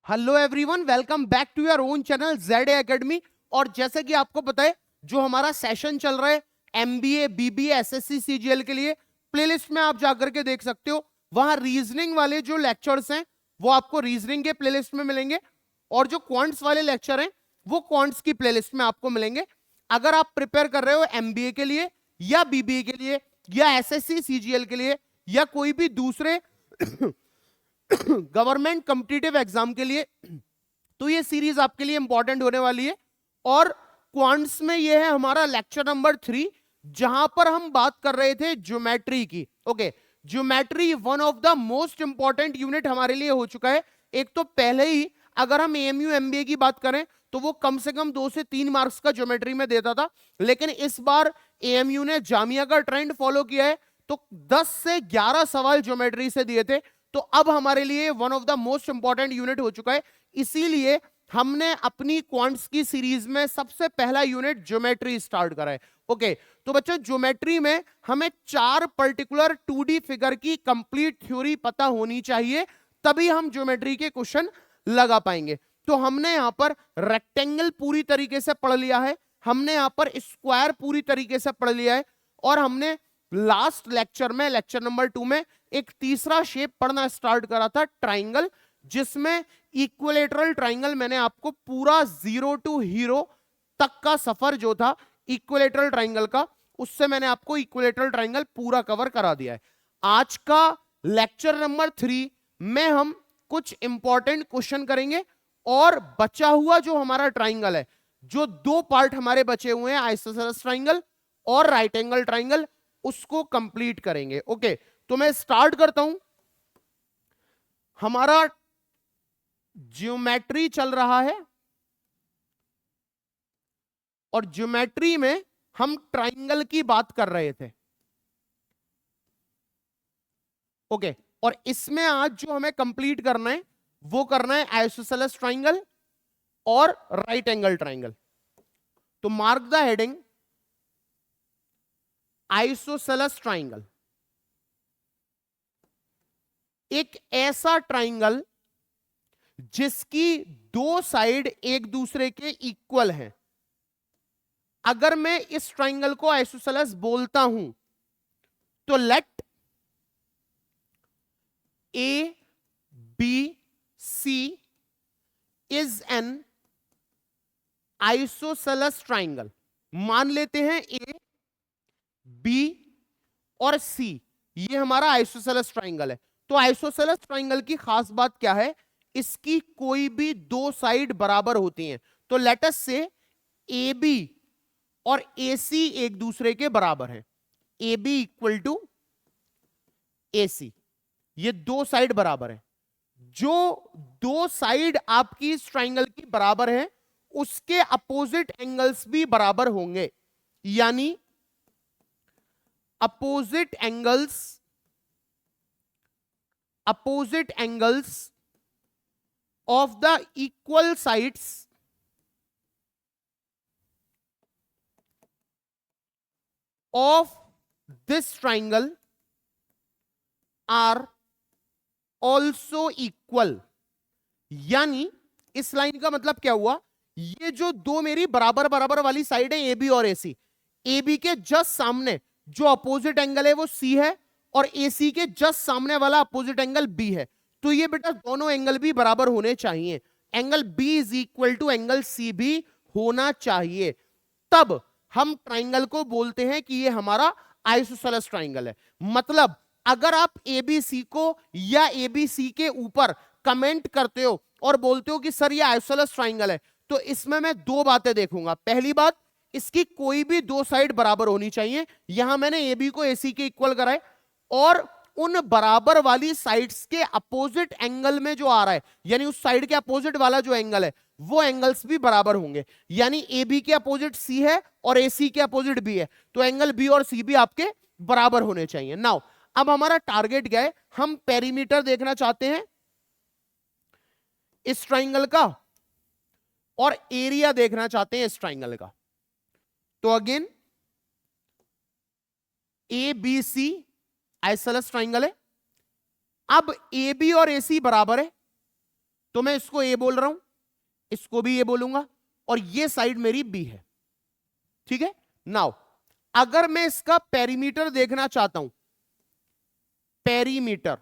Hello everyone, welcome back to your own channel Z academy. और जैसे कि आपको पता है, जो हमारा सेशन चल रहा है एमबीए बीबीए एसएससी सीजीएल के लिए, प्लेलिस्ट में आप जाकर के देख सकते हो। वहां रीजनिंग वाले जो लेक्चर्स हैं वो आपको रीजनिंग के प्लेलिस्ट में मिलेंगे, और जो क्वांट्स वाले लेक्चर हैं वो क्वांट्स की प्लेलिस्ट में आपको मिलेंगे। अगर आप प्रिपेयर कर रहे हो एमबीए के लिए या बीबीए के लिए या एसएससी सीजीएल के लिए या कोई भी दूसरे गवर्नमेंट कॉम्पिटिटिव एग्जाम के लिए, तो ये सीरीज आपके लिए इंपॉर्टेंट होने वाली है। और क्वांट्स में ये है हमारा लेक्चर नंबर 3, जहां पर हम बात कर रहे थे ज्योमेट्री की। Okay, geometry one of the most important unit हमारे लिए हो चुका है। एक तो पहले ही अगर हम एएमयू एमबीए की बात करें तो वो कम से कम 2 से 3 मार्क्स का ज्योमेट्री में देता था, लेकिन इस बार एएमयू ने जामिया का ट्रेंड फॉलो किया है, तो 10 से 11 सवाल ज्योमेट्री से दिए थे। तो अब हमारे लिए one of the most important unit हो चुका है। इसीलिए हमने अपनी क्वांट्स की सीरीज में सबसे पहला यूनिट ज्योमेट्री स्टार्ट करा है। ओके, तो बच्चों ज्योमेट्री में हमें 4 पर्टिकुलर 2D फिगर की कंप्लीट थ्योरी पता होनी चाहिए, तभी हम ज्योमेट्री के क्वेश्चन लगा पाएंगे। तो हमने यहां पर रेक्टेंगल पूरी तरीके से पढ़ लिया है, हमने यहां पर स्क्वायर पूरी तरीके से पढ़ लिया है, और हमने लास्ट लेक्चर में लेक्चर नंबर 2 में एक तीसरा शेप पढ़ना स्टार्ट करा था, ट्राइंगल, जिसमें इक्विलेटरल ट्राइंगल मैंने आपको पूरा 0 टू हीरो तक का सफर जो था इक्विलेटरल ट्राइंगल का, उससे मैंने आपको इक्विलेटरल ट्राइंगल पूरा कवर करा दिया है। आज का लेक्चर नंबर 3 में हम कुछ इंपॉर्टेंट क्वेश्चन करेंगे, और बचा हुआ जो हमारा ट्राइंगल है, जो 2 पार्ट हमारे बचे हुए हैं, आइसोसेलेस ट्राइंगल और राइट एंगल ट्राइंगल, उसको कंप्लीट करेंगे। ओके, तो मैं स्टार्ट करता हूं। हमारा ज्योमेट्री चल रहा है, और ज्योमेट्री में हम ट्राइंगल की बात कर रहे थे। ओके, और इसमें आज जो हमें कंप्लीट करना है वो करना है आइसोसेलेस ट्राइंगल और राइट एंगल ट्राइंगल। तो mark the heading isosceles triangle. एक ऐसा ट्राइंगल जिसकी 2 साइड एक दूसरे के इक्वल हैं। अगर मैं इस ट्राइंगल को आइसोसेलेस बोलता हूं तो let A B C is an isosceles triangle. मान लेते हैं ए बी और सी ये हमारा आइसोसेलेस ट्राइंगल है। तो आइसोसेलेस ट्राइंगल की खास बात क्या है, इसकी कोई भी 2 साइड बराबर होती हैं। तो लेट अस से ए बी और ए सी एक दूसरे के बराबर है, A B equal to A C, ये 2 साइड बराबर है। जो 2 साइड आपकी इस ट्राइंगल की बराबर है उसके अपोजिट एंगल्स भी बराबर होंगे, यानी opposite angles of the equal sides of this triangle are also equal। यानी इस लाइन का मतलब क्या हुआ, ये जो 2 मेरी बराबर बराबर वाली साइड है ए बी और ए सी, ए बी के जस्ट सामने जो अपोजिट एंगल है वो सी है, और ए सी के जस्ट सामने वाला अपोजिट एंगल बी है। तो ये बेटा दोनों एंगल भी बराबर होने चाहिए, angle B is equal to angle C भी होना चाहिए, तब हम ट्राइंगल को बोलते हैं कि ये हमारा आइसोसेलेस ट्राइंगल है। मतलब अगर आप एबीसी को या एबीसी के ऊपर कमेंट करते हो और बोलते हो कि सर ये आइसोसेलेस ट्राइंगल है, तो इसमें मैं 2 बातें देखूंगा। पहली बात, इसकी कोई भी 2 साइड बराबर होनी चाहिए। यहां मैंने एबी को एसी के इक्वल कराए, और उन बराबर वाली साइड्स के अपोजिट एंगल में जो आ रहा है, यानी उस साइड के अपोजिट वाला जो एंगल है वो एंगल्स भी बराबर होंगे। यानी ए बी के अपोजिट सी है और ए सी के अपोजिट बी है, तो एंगल बी और सी भी आपके बराबर होने चाहिए। नाउ अब हमारा टारगेट क्या है, हम पेरीमीटर देखना चाहते हैं इस ट्राइंगल का, और एरिया देखना चाहते हैं इस ट्राइंगल का। तो again A B C isosceles triangle है। अब ए बी और ए सी बराबर है, तो मैं इसको ए बोल रहा हूं, इसको भी ए बोलूंगा, और ये साइड मेरी बी है, ठीक है। नाउ अगर मैं इसका पेरीमीटर देखना चाहता हूं, पेरीमीटर,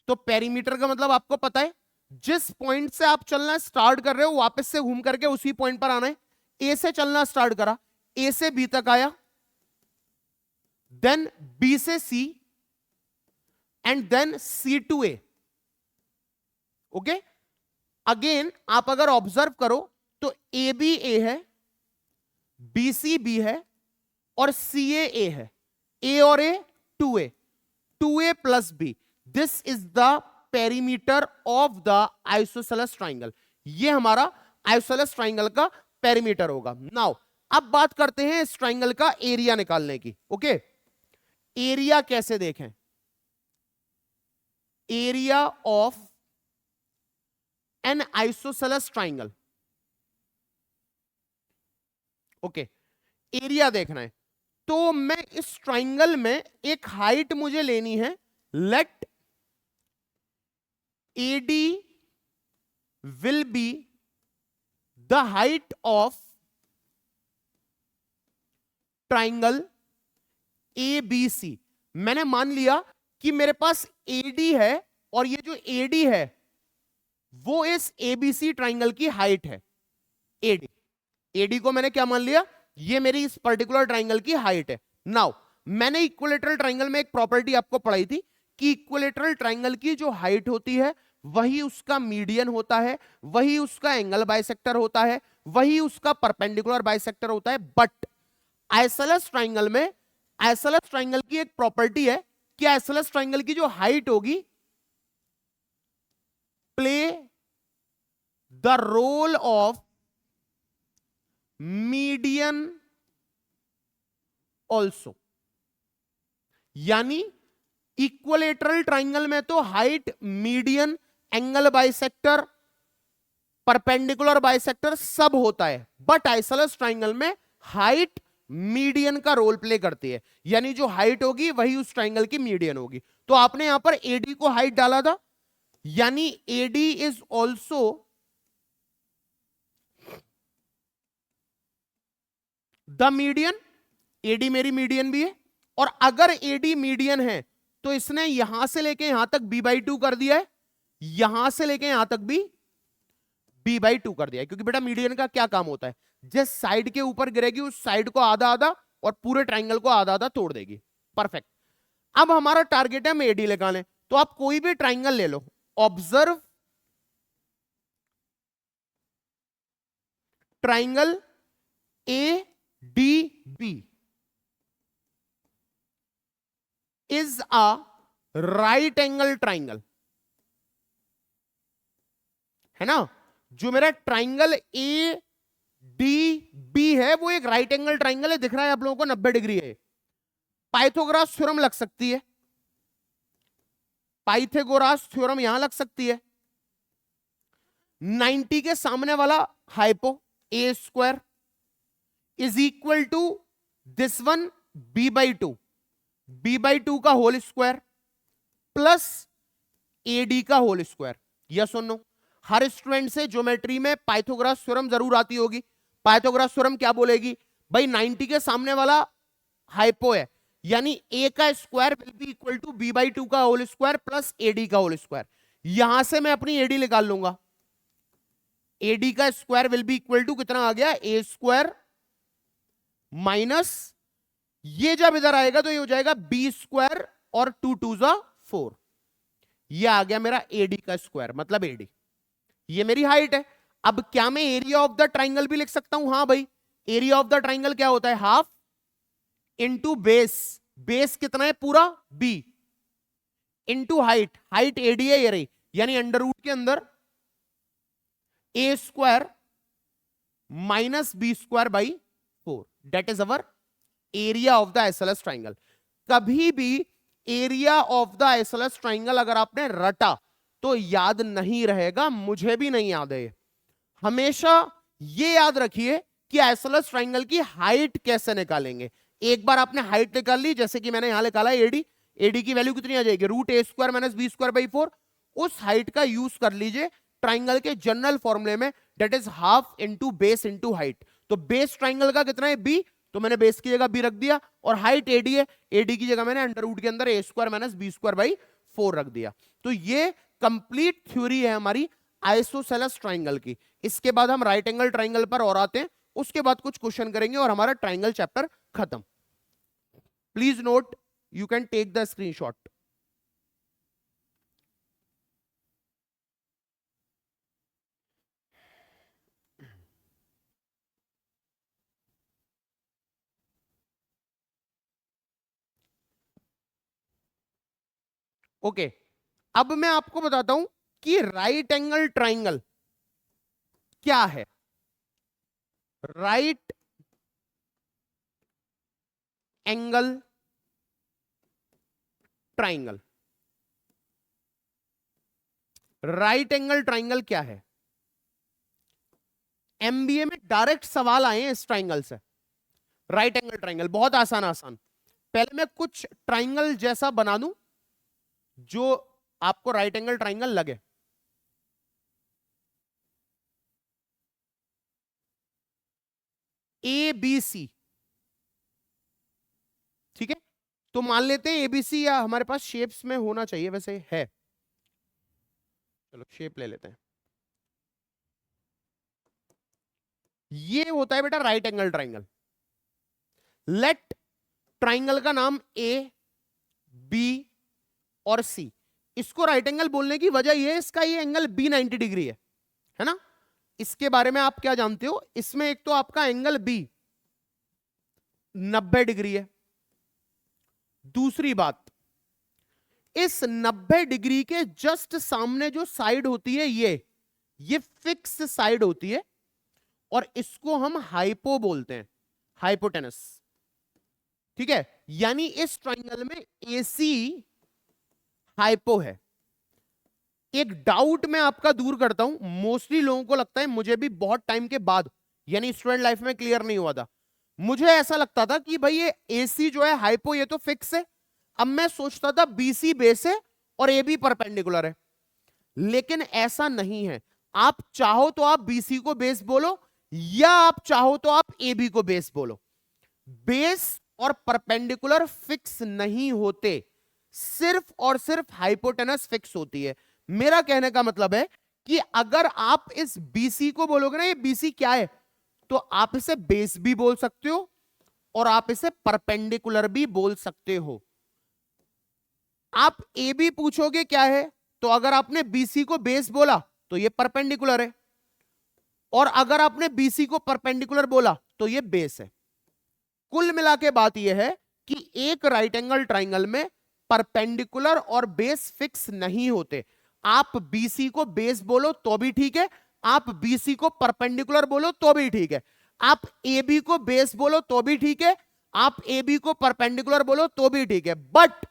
तो पेरीमीटर का मतलब आपको पता है, जिस पॉइंट से आप चलना स्टार्ट कर रहे हो वापस से घूम करके उसी पॉइंट पर आना है। ए से चलना स्टार्ट करा, ए से बी तक आया, देन बी से C, and then C to A. Okay, again आप अगर ऑब्जर्व करो तो ए बी ए है, बी सी बी है, और सी ए है। ए और A 2a, 2a plus B, this is the perimeter of the isosceles triangle. ये हमारा आइसोसेलेस ट्राइंगल का पेरीमीटर होगा। नाउ अब बात करते हैं इस ट्राइंगल का एरिया निकालने की। ओके, एरिया कैसे देखें? Area of N isosceles triangle. Okay, area देखना है तो मैं इस ट्राइंगल में एक हाइट मुझे लेनी है। Let AD will be the height of triangle ABC। मैंने मान लिया कि मेरे पास AD है और ये जो AD है वो इस ABC ट्राइंगल की हाइट है। AD को मैंने क्या मान लिया? ये मेरी इस पर्टिकुलर ट्राइंगल की हाइट है। नाउ मैंने इक्विलेटरल ट्राइंगल में एक प्रॉपर्टी आपको पढ़ाई थी कि इक्विलेटरल ट्राइंगल की जो हाइट होती है वही उसका मीडियन होता है, वही उसका एंगल बाइसेक्टर होता है, वही उसका परपेंडिकुलर बाइसेक्टर होता है। बट आइसोसेलेस ट्राइंगल में, आइसोसेलेस ट्राइंगल की एक प्रॉपर्टी है कि आइसोसेलेस ट्राइंगल की जो हाइट होगी play the role of median also. यानी इक्विलेटरल ट्राइंगल में तो height, median, angle bisector, perpendicular bisector सब होता है, बट आइसोसेलेस ट्राइंगल में हाइट मीडियन का रोल प्ले करती है। यानी जो हाइट होगी वही उस ट्राइंगल की मीडियन होगी। तो आपने यहां पर एडी को हाइट डाला था, यानी AD is also the median. AD मेरी मीडियन भी है, और अगर एडी मीडियन है तो इसने यहां से लेके यहां तक b/2 कर दिया है, यहां से लेके यहां तक भी b/2 कर दिया है। क्योंकि बेटा मीडियन का क्या काम होता है? जिस साइड के ऊपर गिरेगी उस साइड को आधा आधा और पूरे ट्राइंगल को आधा आधा तोड़ देगी। परफेक्ट। अब हमारा टारगेट है हम एडी निकालें, तो आप कोई भी ट्राइंगल ले लो। Observe triangle ADB is a right angle triangle, है ना? जो मेरा ट्राइंगल ADB है वो एक राइट एंगल ट्राइंगल है। दिख रहा है आप लोगों को 90 डिग्री है। पाइथागोरस थ्योरम लग सकती है, पाइथागोरस थ्योरम यहां लग सकती है। 90 के सामने वाला hypo A² is equal to this one b/2, b/2 का होल स्क्वायर प्लस AD का होल स्क्वायर। यस और नो? हर स्टूडेंट से ज्योमेट्री में पाइथागोरस थ्योरम जरूर आती होगी। पाइथागोरस थ्योरम क्या बोलेगी भाई? 90 के सामने वाला हाइपो है, यानी A का square will be equal to b/2 का होल स्क्वायर प्लस AD का होल स्क्वायर। यहां से मैं अपनी AD निकाल लूंगा। AD का square will be equal to कितना आ गया? A² माइनस, ये जब इधर आएगा तो ये हो जाएगा b² और 2 2 4। ये आ गया मेरा AD का स्क्वायर, मतलब AD। ये मेरी हाइट है। अब क्या मैं एरिया ऑफ द ट्राइंगल भी लिख सकता हूं? हां भाई, एरिया ऑफ द ट्राइंगल क्या होता है? Half into base. बेस कितना है? पूरा b into height. Height AD है ये रही, यानी अंडर रूट के अंदर A² minus b² by 4, that is our area of the isosceles triangle. कभी भी area of the isosceles triangle अगर आपने रटा तो याद नहीं रहेगा, मुझे भी नहीं याद है। हमेशा ये याद रखिए कि आइसोसेलेस ट्राइंगल की हाइट कैसे निकालेंगे। एक बार आपने हाइट निकाल ली, जैसे कि मैंने यहां निकाला AD, AD की वैल्यू कितनी आ जाएगी? √A² minus b² by 4। उस हाइट का यूज कर लीजिए ट्राइंगल के जनरल फॉर्मूले में, that is half into base into height. तो बेस ट्राइंगल का कितना है बी, तो मैंने बेस की जगह बी रख दिया, और हाइट एडी है, एडी की जगह मैंने अंडर रूट के अंदर A square minus B square by 4 रख दिया। तो ये कंप्लीट थ्योरी है हमारी आइसोसेलेस ट्राइंगल की। इसके बाद हम राइट एंगल ट्राइंगल पर और आते हैं, उसके बाद कुछ क्वेश्चन करेंगे और हमारा ट्राइंगल चैप्टर खत्म। Please note, you can take the screenshot. Okay, अब मैं आपको बताता हूं कि राइट एंगल ट्राइंगल क्या है। Right angle triangle, right angle triangle क्या है? एमबीए में डायरेक्ट सवाल आए हैं इस ट्राइंगल से। राइट एंगल ट्राइंगल बहुत आसान आसान। पहले मैं कुछ ट्राइंगल जैसा बना दूं जो आपको राइट एंगल ट्राइंगल लगे। ए बी सी, ठीक है, तो मान लेते हैं एबीसी, या हमारे पास शेप्स में होना चाहिए, वैसे है, चलो शेप ले लेते हैं। ये होता है बेटा right angle triangle. Let triangle का नाम ए बी और सी। इसको राइट एंगल बोलने की वजह यह है, इसका ये एंगल बी 90 डिग्री है ना। इसके बारे में आप क्या जानते हो? इसमें एक तो आपका एंगल बी 90 डिग्री है। दूसरी बात, इस 90 डिग्री के जस्ट सामने जो साइड होती है ये फिक्स साइड होती है, और इसको हम हाइपो बोलते हैं, हाइपोटेनस। ठीक है, यानी इस ट्राइंगल में एसी हाइपो है। एक डाउट मैं आपका दूर करता हूं, मोस्टली लोगों को लगता है, मुझे भी बहुत टाइम के बाद, यानी स्टूडेंट लाइफ में क्लियर नहीं हुआ था। मुझे ऐसा लगता था कि भाई ये एसी जो है हाइपो, ये तो फिक्स है। अब मैं सोचता था बीसी बेस है और ए बी परपेंडिकुलर है, लेकिन ऐसा नहीं है। आप चाहो तो आप बीसी को बेस बोलो, या आप चाहो तो आप ए बी को बेस बोलो। बेस और परपेंडिकुलर फिक्स नहीं होते, सिर्फ और सिर्फ हाइपोटेनस फिक्स होती है। मेरा कहने का मतलब है कि अगर आप इस बीसी को बोलोगे ना, ये बीसी क्या है, तो आप इसे बेस भी बोल सकते हो और आप इसे परपेंडिकुलर भी बोल सकते हो। आप ए बी पूछोगे क्या है, तो अगर आपने बीसी को बेस बोला तो ये परपेंडिकुलर है, और अगर आपने बीसी को परपेंडिकुलर बोला तो ये बेस है। कुल मिला के बात यह है कि एक राइट एंगल ट्राइंगल में परपेंडिकुलर और बेस फिक्स नहीं होते। आप बीसी को बेस बोलो तो भी ठीक है, आप बीसी को परपेंडिकुलर बोलो तो भी ठीक है, आप ए बी को बेस बोलो तो भी ठीक है, आप ए बी को परपेंडिकुलर बोलो तो भी ठीक है। बट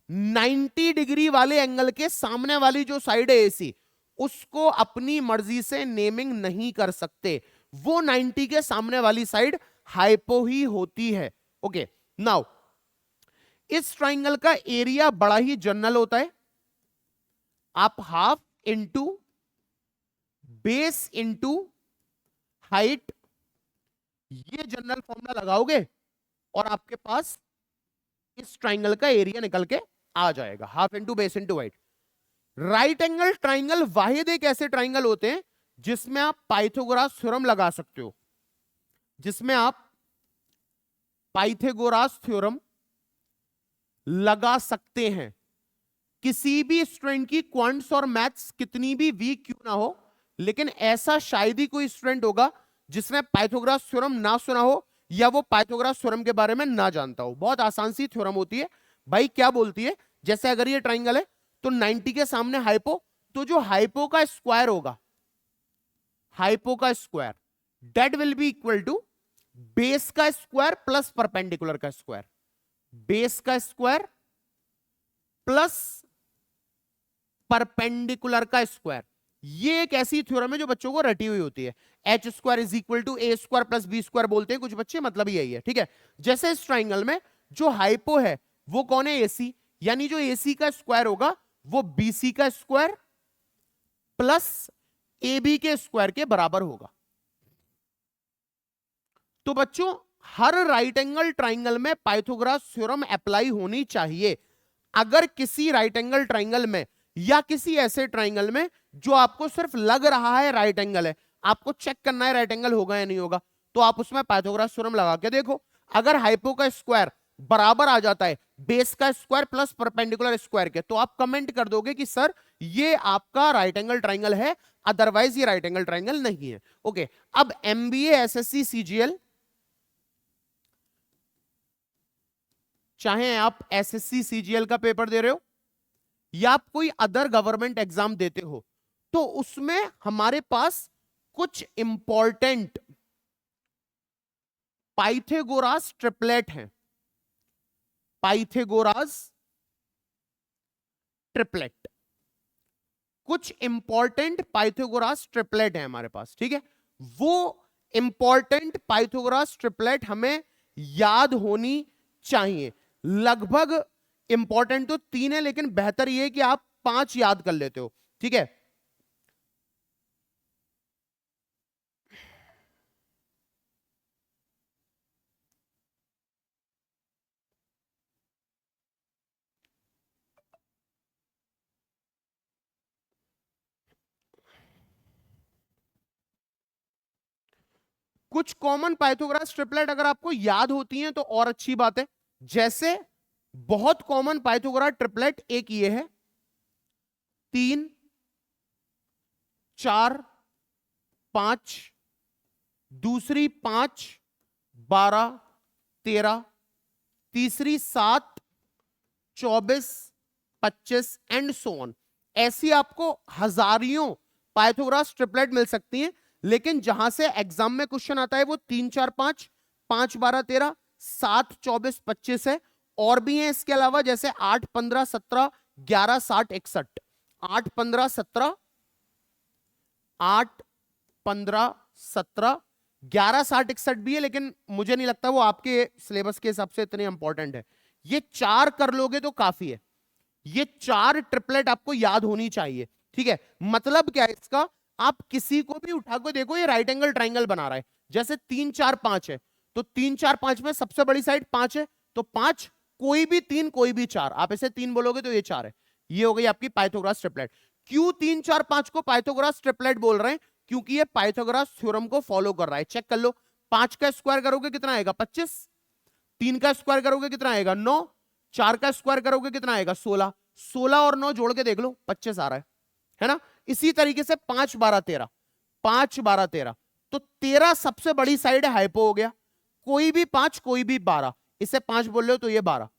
90 डिग्री वाले एंगल के सामने वाली जो साइड है एसी, उसको अपनी मर्जी से नेमिंग नहीं कर सकते। वो 90 के सामने वाली साइड हाइपो ही होती है। ओके, नाउ इस ट्राइंगल का एरिया बड़ा ही जनरल होता है। आप half into base into height, ये जनरल फॉर्मूला लगाओगे और आपके पास इस ट्राइंगल का एरिया निकल के आ जाएगा, half into base into height. Right angle triangle वाहिद एक ऐसे ट्राइंगल होते हैं जिसमें आप पाइथागोरस थ्योरम लगा सकते हो, जिसमें आप पाइथागोरस थ्योरम लगा सकते हैं। किसी भी स्टूडेंट की क्वांट्स और मैथ्स कितनी भी वीक क्यों ना हो, लेकिन ऐसा शायद ही कोई स्टूडेंट होगा जिसने पाइथागोरस थ्योरम ना सुना हो या वो पाइथागोरस थ्योरम के बारे में ना जानता हो। बहुत आसान सी थ्योरम होती है भाई। क्या बोलती है, जैसे अगर ये ट्राइंगल है तो 90 के सामने हाइपो, तो जो हाइपो का स्क्वायर होगा, हाइपो का square, that will be equal to base का स्क्वायर प्लस परपेंडिकुलर का स्क्वायर। बेस का स्क्वायर प्लस परपेंडिकुलर का स्क्वायर। ये एक ऐसी थ्योरम है जो बच्चों को रटी हुई होती है। H square is equal to A square plus B square बोलते हैं कुछ बच्चे, मतलब यही है। ठीक है, जैसे इस ट्राइंगल में जो हाइपो है वो कौन है, एसी, यानी जो एसी का स्क्वायर होगा वो बीसी का स्क्वायर प्लस ए बी के स्क्वायर के बराबर होगा। तो बच्चों हर राइट एंगल ट्राइंगल में पाइथागोरस थ्योरम अप्लाई होनी चाहिए। अगर किसी राइट एंगल ट्राइंगल में या किसी ऐसे ट्राइंगल में जो आपको सिर्फ लग रहा है राइट एंगल है, आपको चेक करना है राइट एंगल होगा या नहीं होगा, तो आप उसमें पाइथागोरस थ्योरम लगा के देखो। अगर हाइपो का स्क्वायर बराबर आ जाता है बेस का स्क्वायर प्लस परपेंडिकुलर स्क्वायर के, तो आप कमेंट कर दोगे कि सर ये आपका राइट एंगल ट्राइंगल है, अदरवाइज ये राइट एंगल ट्राइंगल नहीं है। ओके, अब एमबीए एसएससी सीजीएल, चाहे आप एसएससी सीजीएल का पेपर दे रहे हो या आप कोई अदर गवर्नमेंट एग्जाम देते हो, तो उसमें हमारे पास कुछ इंपॉर्टेंट पाइथागोरस ट्रिपलेट हैं। पाइथागोरस ट्रिपलेट, कुछ इंपॉर्टेंट पाइथागोरस ट्रिपलेट है हमारे पास, ठीक है। वो इंपॉर्टेंट पाइथागोरस ट्रिपलेट हमें याद होनी चाहिए। लगभग इंपॉर्टेंट तो 3 है, लेकिन बेहतर यह है कि आप 5 याद कर लेते हो, ठीक है। कुछ कॉमन पाइथागोरस ट्रिपलेट अगर आपको याद होती हैं तो और अच्छी बात है। जैसे बहुत कॉमन पाइथागोरस ट्रिपलेट एक ये है, 3 4 5, दूसरी 5 12 13, तीसरी 7 24 25 एंड सो ऑन। ऐसी आपको हजारियों पाइथागोरस ट्रिपलेट मिल सकती हैं, लेकिन जहां से एग्जाम में क्वेश्चन आता है वो 3 4 5, 5 12 13, 7 24 25 है। और भी हैं इसके अलावा, जैसे 8 15 17 11 60 61, 8 15 17, 8 15 17 11 60 61 भी है, लेकिन मुझे नहीं लगता वो आपके सिलेबस के हिसाब से इतने इंपॉर्टेंट है। ये 4 कर लोगे तो काफी है। ये 4 ट्रिपलेट आपको याद होनी चाहिए, ठीक है। मतलब क्या है इसका, आप किसी को भी उठा के देखो ये राइट एंगल ट्राइंगल बना रहा है। जैसे 3 4 5 है, तो 3 4 5 में सबसे बड़ी साइड 5 है, तो 5 कोई भी 3 कोई भी 4, आप इसे 3 बोलोगे तो ये 4 है। ये हो गई आपकी पाइथागोरस ट्रिपलेट। क्यों 3 4 5 को पाइथागोरस ट्रिपलेट बोल रहे हैं? क्योंकि ये पाइथागोरस थ्योरम को फॉलो कर रहा है। चेक कर लो, 5 का स्क्वायर करोगे कितना आएगा? 25। 3 का स्क्वायर करोगे कितना आएगा? 9। 4 का स्क्वायर करोगे कितना आएगा? 16। 16 और 9 जोड़ के देख लो, 25 आ रहा है ना। इसी तरीके से 5 12 13, 5 12 13, तो 13 सबसे बड़ी साइड है, हाइपो हो गया। कोई भी 5 कोई भी 12, इसे 5 बोल रहे हो तो ये 12।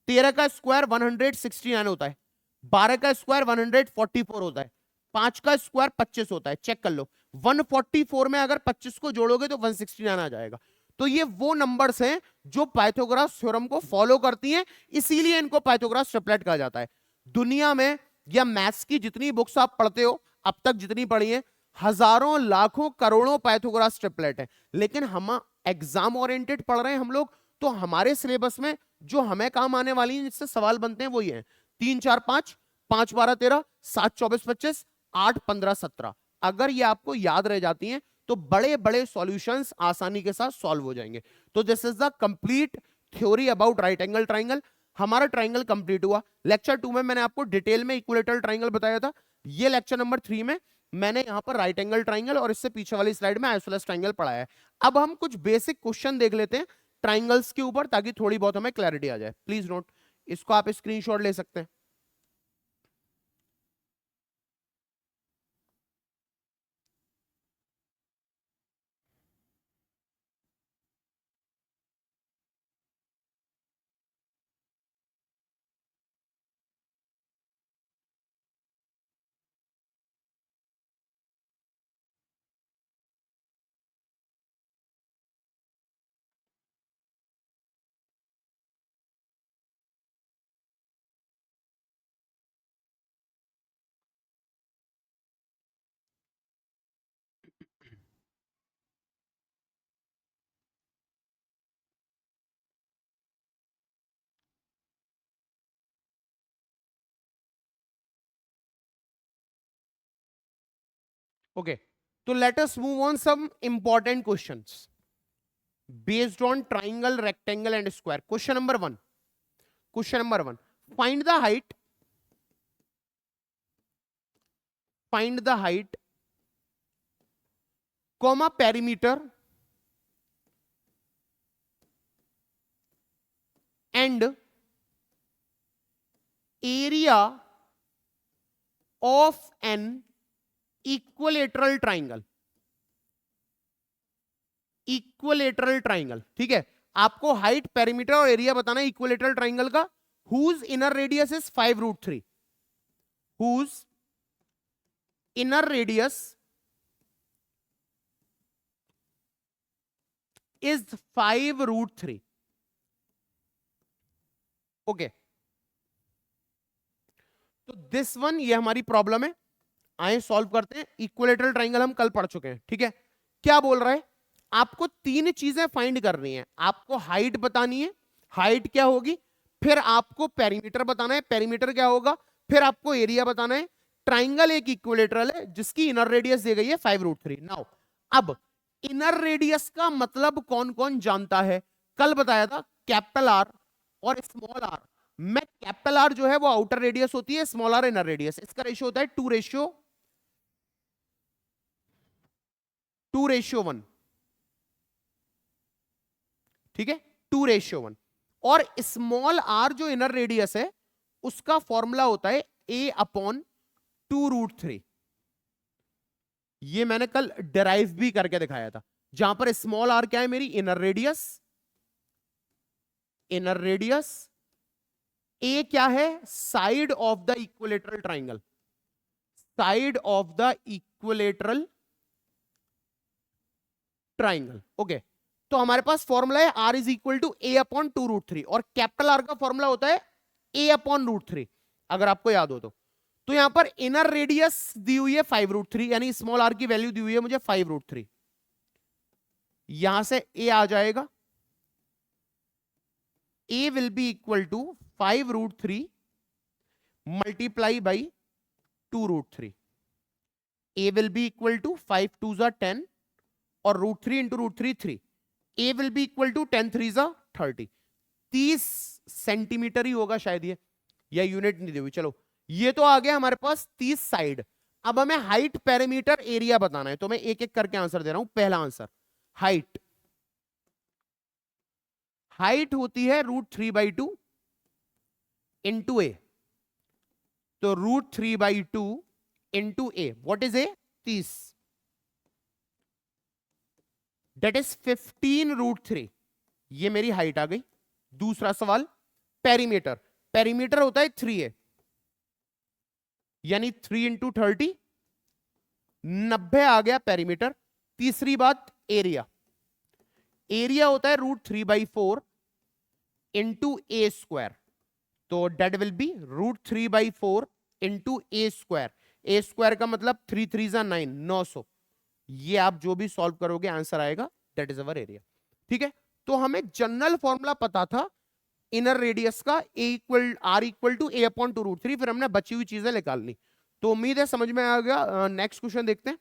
13 का स्क्वायर 169 होता है, 12 का स्क्वायर 144 होता है, 5 का स्क्वायर 25 होता है। चेक कर लो, 144 में अगर 25 को जोड़ोगे तो 169 आ जाएगा। तो ये वो नंबर्स हैं जो पाइथागोरस थ्योरम को फॉलो करती हैं, इसीलिए इनको पाइथागोरस ट्रिपलेट कहा जाता है। दुनिया में या मैथ्स की जितनी बुक्स आप पढ़ते हो, अब तक जितनी पढ़ी हैं, हजारों लाखों करोड़ों पाइथागोरस ट्रिपलेट है। लेकिन हम एग्जाम ओरिएंटेड पढ़ रहे हैं हम लोग, तो हमारे सिलेबस में जो हमें काम आने वाली है, जिससे सवाल बनते हैं, वो ये है 3 4 5, 5 12 13, 7 24 25, 8 15 17। अगर ये आपको याद रह जाती हैं तो बड़े बड़े सॉल्यूशंस आसानी के साथ सॉल्व हो जाएंगे। तो this is the complete theory about right angle triangle. हमारा ट्राइंगल कंप्लीट हुआ। लेक्चर 2 में मैंने आपको डिटेल में इक्विलेटरल ट्राइंगल बताया था। ये लेक्चर नंबर 3 में मैंने यहां पर राइट एंगल ट्राइंगल और इससे पीछे वाली स्लाइड में आइसोसेलेस ट्राइंगल पढ़ाया है। अब हम कुछ बेसिक क्वेश्चन देख लेते हैं ट्राइंगल्स के ऊपर, ताकि थोड़ी बहुत हमें क्लैरिटी आ जाए। प्लीज नोट, इसको आप स्क्रीनशॉट ले सकते हैं। ओके, तो let us move on some important questions based on triangle, rectangle and square. Question number 1. Question number 1. Find the height. Find the height, comma perimeter and area of an equilateral triangle. Equilateral triangle, ठीक है। आपको height, perimeter और area बताना है equilateral triangle का। Whose inner radius is 5√3. Whose inner radius is 5√3. Okay, तो this one, ये हमारी प्रॉब्लम है। आए सॉल्व करते हैं। इक्वलेटरल ट्राइंगल हम कल पढ़ चुके हैं, ठीक है। क्या बोल रहा है, आपको तीन चीजें फाइंड करनी है। आपको हाइट बतानी है, हाइट क्या होगी, फिर आपको पेरीमीटर बताना है, पेरीमीटर क्या होगा, फिर आपको एरिया बताना है। ट्राइंगल एक इक्विलेटरल है जिसकी इनर रेडियस दी गई है 5√3. नाउ अब इनर रेडियस का मतलब कौन कौन जानता है, कल बताया था कैपिटल आर और स्मॉल आर। मैं कैपिटल आर जो है वो आउटर रेडियस होती है, स्मॉल आर इनर रेडियस। इसका रेशियो होता है 2:1, ठीक है, 2:1। और स्मॉल आर जो इनर रेडियस है उसका फॉर्मूला होता है a/2√3। ये मैंने कल डिराइव भी करके दिखाया था, जहां पर स्मॉल आर क्या है, मेरी inner radius. Inner radius A क्या है, side of the equilateral triangle, side of the equilateral triangle. Okay, तो हमारे पास फॉर्मूला है r is equal to a/2√3 और कैपिटल आर का फॉर्मूला होता है a/√3, अगर आपको याद हो तो यहां पर इनर रेडियस दी हुई है 5√3, यानी स्मॉल आर की वैल्यू दी हुई है मुझे 5√3। यहां से a आ जाएगा, a will be equal to 5√3 multiply by 2√3। a will be equal to 5 2 10 और √3 into √3 3। a will be equal to 10 3 30। 30 centimetre ही होगा शायद ये, या यूनिट नहीं दी हुई। चलो, ये तो आ गया हमारे पास 30 साइड। अब हमें हाइट, पेरीमीटर, एरिया बताना है, तो मैं एक एक करके आंसर दे रहा हूं। पहला आंसर, हाइट। हाइट होती है √3/2 इंटू ए, तो √3/2 into a, what is a, 30, that is 15√3। ये मेरी हाइट आ गई। दूसरा सवाल, पेरीमीटर। पेरीमीटर होता है 3a, यानी 3 इंटू 30, 90 आ गया पेरीमीटर। तीसरी बात, एरिया। एरिया होता है √3/4 इंटू ए स्क्वायर, तो that will be √3/4 into A square. A square का मतलब 3 3 9, 900। ये आप जो भी सॉल्व करोगे आंसर आएगा, दैट इज अवर एरिया, ठीक है। तो हमें जनरल फॉर्मूला पता था इनर रेडियस का, r इक्वल टू a/2√3, फिर हमने बची हुई चीजें निकालनी। तो उम्मीद है समझ में आ गया। नेक्स्ट क्वेश्चन देखते हैं।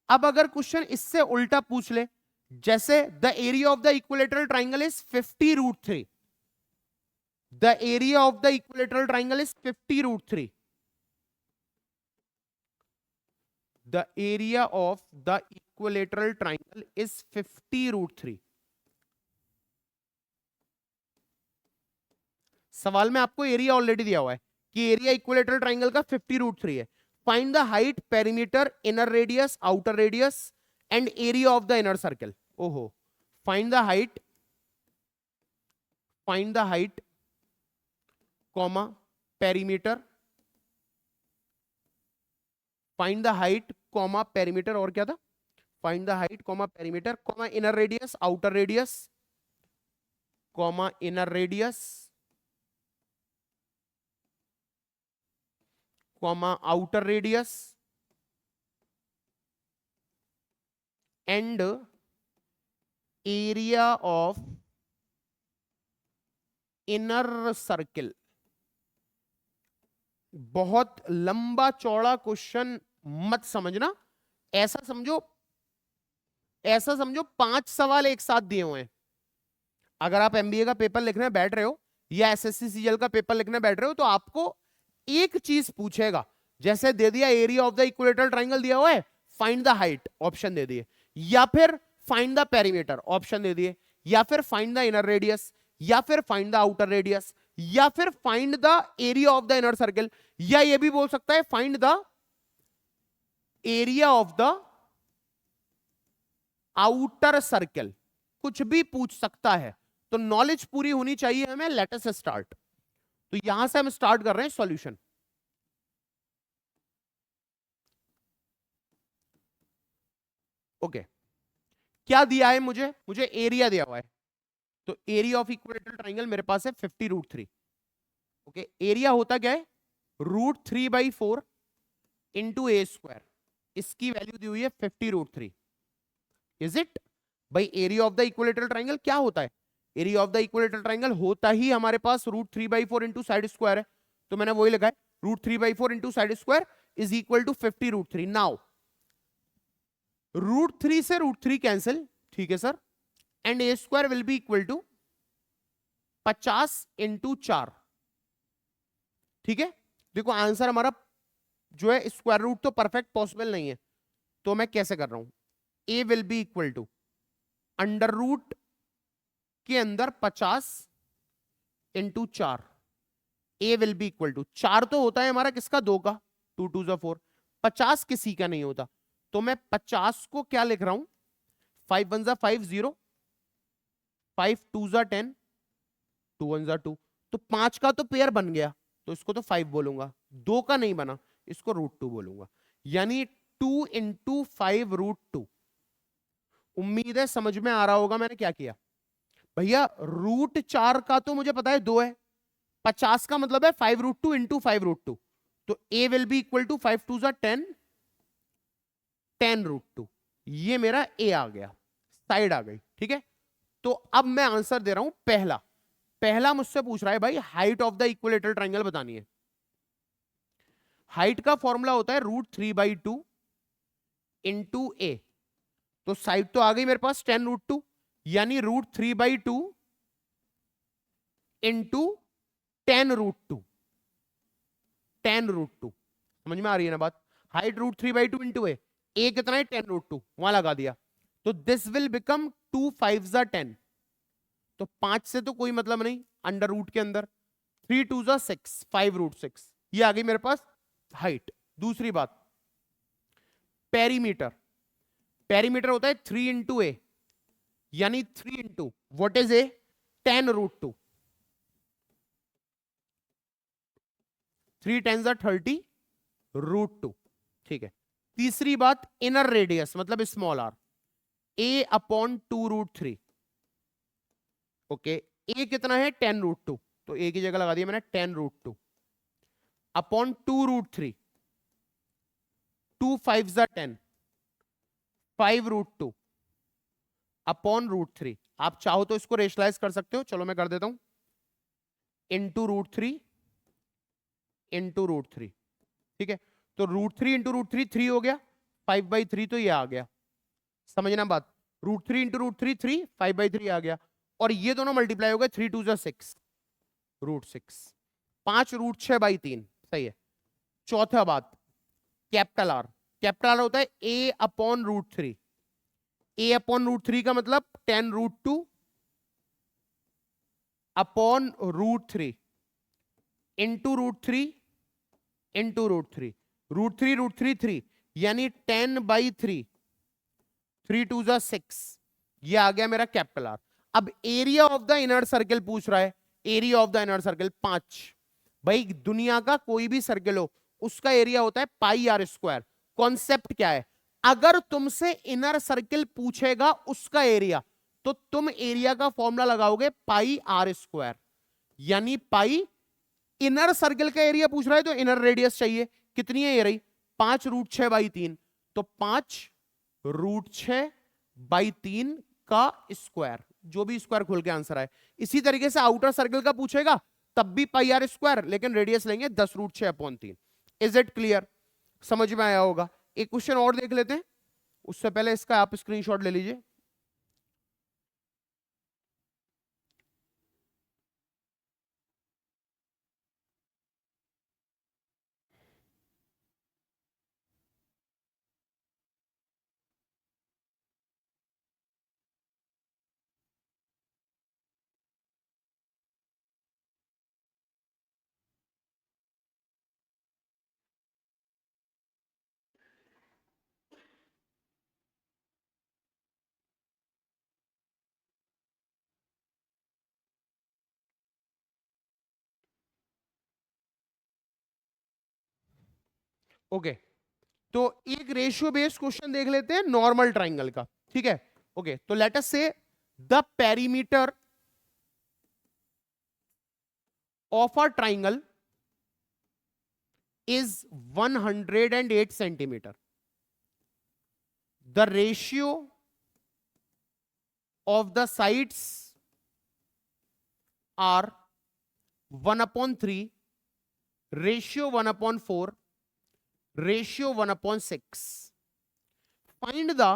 अब अगर क्वेश्चन इससे उल्टा पूछ ले, जैसे the area of the equilateral triangle is 50√3, the area of the equilateral triangle is 50√3, the area of the equilateral triangle is 50√3। सवाल में आपको एरिया ऑलरेडी दिया हुआ है कि एरिया इक्विलेटरल ट्राइंगल का 50√3 है। Find the height, perimeter, inner radius, outer radius and area of the inner circle. ओहो, find the height, find the height comma perimeter, find the height comma perimeter, और क्या था, find the height comma perimeter comma inner radius, outer radius comma inner radius comma outer radius and area of inner circle. बहुत लंबा चौड़ा question मत समझना, ऐसा समझो, ऐसा समझो 5 सवाल एक साथ दिए हुए हैं। अगर आप एमबीए का पेपर लिखने बैठ रहे हो या एसएससी सीजीएल का पेपर लिखने बैठ रहे हो तो आपको एक चीज पूछेगा, जैसे दे दिया area of the equilateral triangle दिया हुआ है, फाइंड द हाइट ऑप्शन दे दिए, या फिर फाइंड द पेरीमीटर ऑप्शन दे दिए, या फिर फाइंड द इनर रेडियस, या फिर फाइंड द आउटर रेडियस, या फिर find the area of the inner circle, या ये भी बोल सकता है find the area of the outer circle, कुछ भी पूछ सकता है। तो नॉलेज पूरी होनी चाहिए हमें। Let us start. तो यहां से हम स्टार्ट कर रहे हैं सॉल्यूशन। ओके, क्या दिया है मुझे? मुझे एरिया दिया हुआ है, तो एरिया ऑफ इक्विलेटरल ट्राइंगल मेरे पास है 50√3। ओके, एरिया होता क्या है? √3/4 इंटू ए स्क्वायर, इसकी वैल्यू दी हुई है 50√3। Is it? भाई area of the equilateral triangle क्या होता है? Area of the equilateral triangle होता ही हमारे पास √3/4 इंटू साइड स्क्वायर है, तो मैंने वही लिखा है √3/4 into side square is equal to 50√3। Now √3 से √3 कैंसिल, ठीक है sir, and A square will be equal to 50 into 4। ठीक है, देखो आंसर हमारा जो है स्क्वायर रूट तो परफेक्ट पॉसिबल नहीं है, तो मैं कैसे कर रहा हूं? A will be equal to under root के अंदर 50 into 4, A will be equal to 4 तो होता है हमारा किसका? 2 का, 2 2 जा 4, 50 किसी का नहीं होता, तो मैं 50 को क्या लिख रहा हूं? 5 1 जा 5 0, 5 2 जा 10, 2 1 जा 2, तो 5 का तो पेयर बन गया, तो इसको तो 5 बोलूंगा। 2 का नहीं बना, इसको √2 बोलूंगा, यानी 2 इंटू 5√2। उम्मीद है समझ में आ रहा होगा मैंने क्या किया। भैया √4 का तो मुझे पता है 2 है, 50 का मतलब है 5√2 इंटू 5√2, तो ए विल बी इक्वल टू 5 2 जा 10, 10√2। ये मेरा ए आ गया, साइड आ गई। ठीक है, तो अब मैं आंसर दे रहा हूं पहला। पहला मुझसे पूछ रहा है भाई height of the equilateral triangle बतानी है। हाइट का फॉर्मूला होता है √3/2 इंटू ए, तो साइड तो आ गई मेरे पास 10√2, यानी √3/2 इंटू 10√2, 10√2। समझ में आ रही है ना बात? हाइट √3/2 इंटू ए कितना है? 10√2, वहां लगा दिया, तो दिस विल बिकम 2 5 जा 10, तो 5 से तो कोई मतलब नहीं अंडर रूट के अंदर, 3 2 जा 6, 5√6, ये आ गई मेरे पास हाइट। दूसरी बात, पेरीमीटर। पेरीमीटर होता है 3 इंटू ए, यानी 3 इंटू व्हाट इज ए? 10√2, 3 10 जा 30√2। ठीक है, तीसरी बात इनर रेडियस मतलब स्मॉल आर, a/2√3। ओके, ए कितना है? 10√2, तो ए की जगह लगा दिया मैंने 10√2 अपॉन 2√3, 2 5 जा 10, 5√2 अपॉन √3। आप चाहो तो इसको रेशनलाइज कर सकते हो, चलो मैं कर देता हूं, इंटू √3 इंटू √3। ठीक है, तो √3 इंटू √3 3 हो गया, 5/3 तो ये आ गया। समझना बात, √3 इंटू √3 3, 5/3 आ गया, और ये दोनों मल्टीप्लाई हो गए, 3 2 जा 6, √6, 5√6/3। सही है। चौथा बात, कैपिटल आर। कैपिटल आर होता है a/√3, a/√3 का मतलब 10√2 अपॉन √3 इंटू √3 इंटू √3, √3 3, यानी 10/3, 3 2 जा 6, ये आ गया मेरा कैपिटल आर। अब area of the inner circle पूछ रहा है, area of the inner circle 5। भाई दुनिया का कोई भी सर्कल हो उसका एरिया होता है πr²। कॉन्सेप्ट क्या है? अगर तुमसे इनर सर्कल पूछेगा उसका एरिया, तो तुम एरिया का फॉर्मूला लगाओगे πr², यानी पाई इनर सर्कल का एरिया पूछ रहा है तो इनर रेडियस चाहिए, कितनी है? ये रही 5√6/3, तो 5√6/3 का स्क्वायर, जो भी स्क्वायर खोल के आंसर आए। इसी तरीके से आउटर सर्कल का पूछेगा तब भी पाई आर स्क्वायर, लेकिन रेडियस लेंगे 10√6/3। Is it clear? समझ में आया होगा। एक क्वेश्चन और देख लेते हैं, उससे पहले इसका आप स्क्रीनशॉट ले लीजिए। ओके, तो एक रेशियो बेस्ड क्वेश्चन देख लेते हैं नॉर्मल ट्राइंगल का, ठीक है। ओके, तो लेट अस से the perimeter of a triangle is 108 centimeter. The ratio of the sides are 1/3, ratio 1/4, ratio 1/6. Find the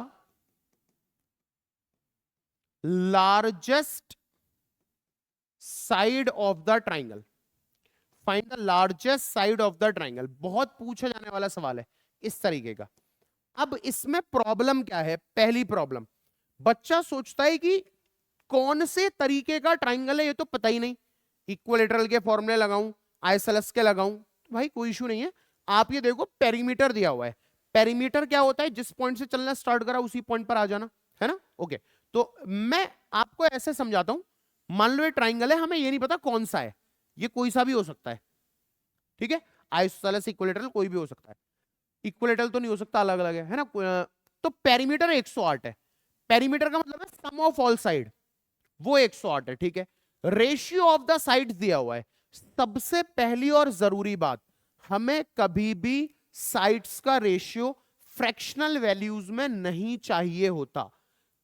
largest side of the triangle. Find the largest side of the triangle. बहुत पूछा जाने वाला सवाल है इस तरीके का। अब इसमें प्रॉब्लम क्या है? पहली प्रॉब्लम, बच्चा सोचता है कि कौन से तरीके का ट्राइंगल है ये तो पता ही नहीं, इक्विलेटरल के फॉर्मूले लगाऊं, आइसोसेलेस के लगाऊं, तो भाई कोई इशू नहीं है। आप ये देखो पेरीमीटर दिया हुआ है, पेरीमीटर क्या होता है? जिस पॉइंट से चलना स्टार्ट करा उसी पॉइंट पर आ जाना, है ना। ओके, तो मैं आपको ऐसे समझाता हूं। मान लो ये ट्राइंगल है, हमें ये नहीं पता कौन सा है, ये कोई सा भी हो सकता है, ठीक है। आइसोसेलेस, इक्विलेटरल कोई भी हो सकता है, इक्विलेटरल तो नहीं हो सकता, अलग अलग है ना। तो पेरीमीटर 108 है। पेरीमीटर का मतलब है सम ऑफ ऑल साइड, वो 108 है, ठीक है। रेशियो ऑफ द साइड्स दिया हुआ है। सबसे पहली और जरूरी बात, हमें कभी भी साइड्स का रेशियो फ्रैक्शनल वैल्यूज में नहीं चाहिए होता।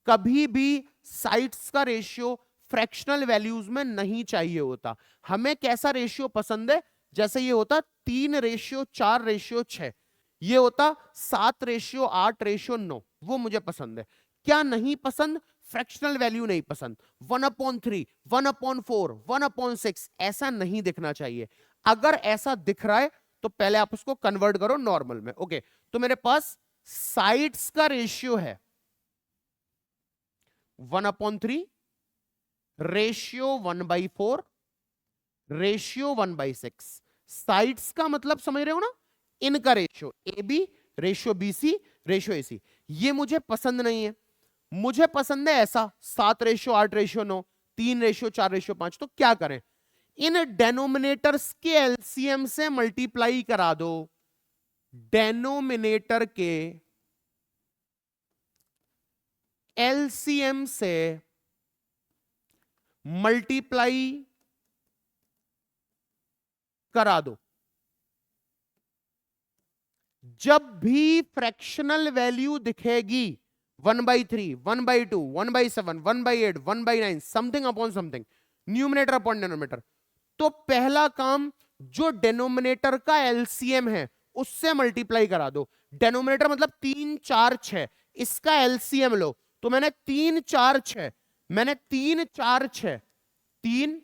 कभी भी साइड्स का रेशियो फ्रैक्शनल वैल्यूज में नहीं चाहिए होता। हमें कैसा रेशियो पसंद है? जैसे ये होता 3:4:6, ये होता 7:8:9, वो मुझे पसंद है। क्या नहीं पसंद? फ्रैक्शनल वैल्यू नहीं पसंद। 1/3, 1/4, 1/6 ऐसा नहीं दिखना चाहिए। अगर ऐसा दिख रहा है तो पहले आप उसको कन्वर्ट करो नॉर्मल में। ओके, तो मेरे पास साइड्स का रेशियो है 1/3, रेशियो 1/4, रेशियो 1/6। साइड्स का मतलब समझ रहे हो ना, इनका ratio A B, ratio B C, ratio A C. ये मुझे पसंद नहीं है, मुझे पसंद है ऐसा 7:8:9, 3:4:5। तो क्या करें? इन डेनोमिनेटर्स के एलसीएम से मल्टीप्लाई करा दो। डेनोमिनेटर के एलसीएम से मल्टीप्लाई करा दो। जब भी फ्रैक्शनल वैल्यू दिखेगी 1/3, 1/2, 1/7, 1/8, 1/9, something upon something, numerator upon denominator, तो पहला काम जो डेनोमिनेटर का एलसीएम है उससे मल्टीप्लाई करा दो। डेनोमिनेटर मतलब 3, 4, 6, इसका एलसीएम लो। तो मैंने 3, 4, 6, मैंने 3, 4, 6, 3,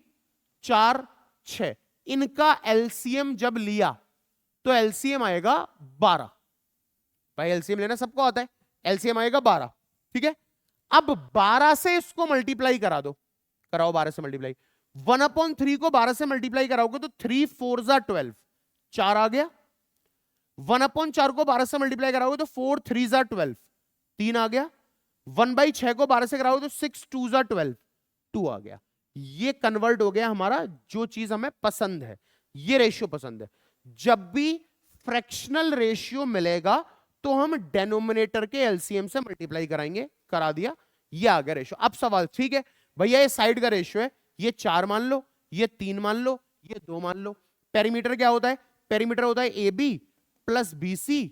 4, 6, इनका एलसीएम जब लिया तो एलसीएम आएगा 12। भाई एलसीएम लेना सबको आता है, एलसीएम आएगा 12, ठीक है। अब 12 से इसको मल्टीप्लाई करा दो, कराओ 12 से मल्टीप्लाई। 1/3 को 12 से मल्टीप्लाई कराओगे तो 3 4 12, 4 आ गया। 1/4 को 12 से मल्टीप्लाई कराओगे तो 4 3 12, 3 आ गया। 1/6 को 12 से कराओगे तो 6 2 12, 2 आ गया। ये कन्वर्ट हो गया हमारा, जो चीज हमें पसंद है, ये रेशियो पसंद है। जब भी फ्रैक्शनल रेशियो मिलेगा तो हम डेनोमिनेटर के एलसीएम से मल्टीप्लाई कराएंगे। करा दिया, ये आ गया रेशियो। अब सवाल, ठीक है भैया ये साइड का रेशियो है, ये 4 मान लो, ये 3 मान लो, ये 2 मान लो। पेरीमीटर क्या होता है? पेरीमीटर होता है A B plus B C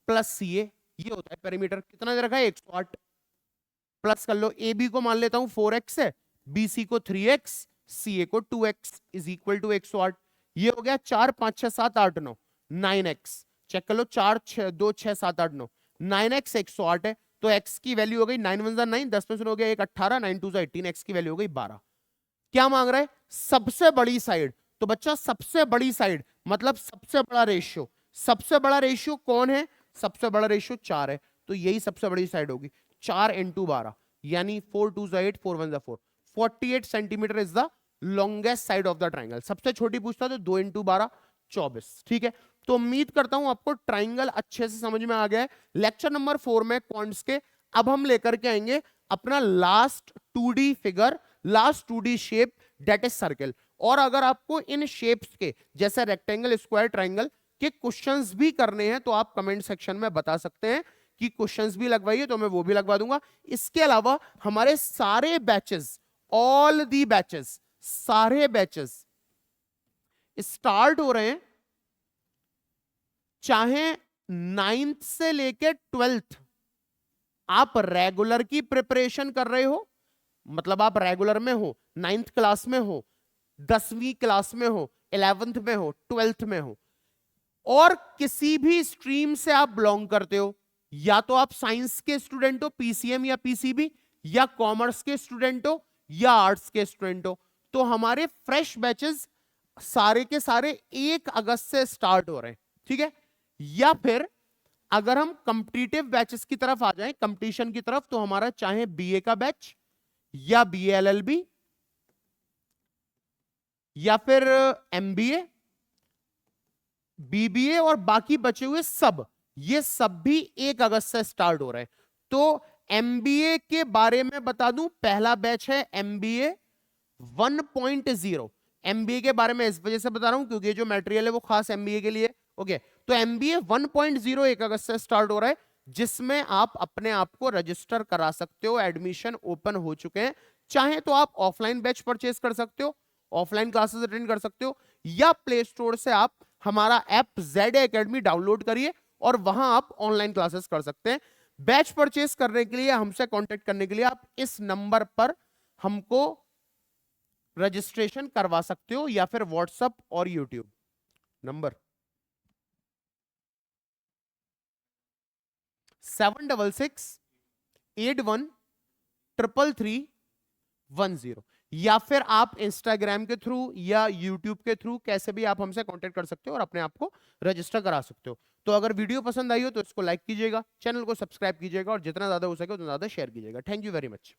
plus C A, ये होता है पेरीमीटर। कितना दे रखा है? 108। प्लस कर लो, ए बी को मान लेता हूं 4x है, बी सी को 3x, सी ए को 2x इज इक्वल टू 108। ये हो गया 4 5 6 7 8 9 9x। चेक कर लो 4 6 2 6 7 8 9 9x 108 है तो x की वैल्यू हो गई 9 1 9 10 में से हो गया 1 18 9 2 18 x की वैल्यू हो गई 12। क्या मांग रहा है? सबसे बड़ी साइड। तो बच्चा सबसे बड़ी साइड मतलब सबसे बड़ा रेशियो। सबसे बड़ा रेशियो कौन है? सबसे बड़ा रेशियो 4 है तो यही सबसे बड़ी साइड होगी। 4 इंटू 12 यानी 4 2 8 4 1 4 48 centimetre is the longest side of the triangle. सबसे छोटी पूछता तो 2 इंटू 12 24। ठीक है, तो उम्मीद करता हूं आपको ट्राइंगल अच्छे से समझ में आ गया है। लेक्चर नंबर 4 में क्वांट्स के अब हम लेकर के आएंगे अपना last 2D figure, last 2D shape that is circle. और अगर आपको इन शेप्स के जैसे रेक्टेंगल, स्क्वायर, ट्राइंगल के क्वेश्चंस भी करने हैं तो आप कमेंट सेक्शन में बता सकते हैं कि क्वेश्चंस भी लगवाइए तो मैं वो भी लगवा दूंगा। इसके अलावा हमारे सारे बैचेस, ऑल दी बैचेस, सारे बैचेस स्टार्ट हो रहे हैं, चाहे 9th से लेकर 12th आप रेगुलर की प्रिपरेशन कर रहे हो, मतलब आप रेगुलर में हो, 9th क्लास में हो, 10वीं क्लास में हो, 11th में हो, 12th में हो, और किसी भी स्ट्रीम से आप बिलोंग करते हो, या तो आप साइंस के स्टूडेंट हो, पीसीएम या पीसीबी, या कॉमर्स के स्टूडेंट हो, या आर्ट्स के स्टूडेंट हो, तो हमारे फ्रेश बैचेस सारे के सारे 1 अगस्त से स्टार्ट हो रहे हैं। ठीक है, या फिर अगर हम कॉम्पिटिटिव बैचेस की तरफ आ जाएं, कंपटीशन की तरफ, तो हमारा चाहे बीए का बैच या बीए एलएलबी या फिर एमबीए, बीबीए और बाकी बचे हुए सब, ये सब भी 1 अगस्त से स्टार्ट हो रहे हैं। तो एमबीए के बारे में बता दूं, पहला बैच है एमबीए 1.0। एमबीए के बारे में इस वजह से बता रहा हूं क्योंकि जो मटेरियल है वो खास एमबीए के लिए। ओके, तो एमबीए 1.0 1 अगस्त से स्टार्ट हो रहा है, जिसमें आप अपने आप को रजिस्टर करा सकते हो। एडमिशन ओपन हो चुके हैं। चाहे तो आप ऑफलाइन बैच परचेस कर सकते हो, ऑफलाइन क्लासेस अटेंड कर सकते हो, या प्ले स्टोर से आप हमारा ऐप ZA एकेडमी डाउनलोड करिए और वहां आप ऑनलाइन क्लासेस कर सकते हैं। बैच परचेस करने के लिए, हमसे कांटेक्ट करने के लिए आप इस नंबर पर हमको रजिस्ट्रेशन करवा सकते हो, या फिर व्हाट्सएप और यूट्यूब नंबर 7661333310, या फिर आप इंस्टाग्राम के थ्रू या यूट्यूब के थ्रू कैसे भी आप हमसे कांटेक्ट कर सकते हो और अपने आप को रजिस्टर करा सकते हो। तो अगर वीडियो पसंद आई हो तो इसको लाइक कीजिएगा, चैनल को सब्सक्राइब कीजिएगा और जितना ज्यादा हो सके उतना ज्यादा शेयर कीजिएगा। Thank you very much.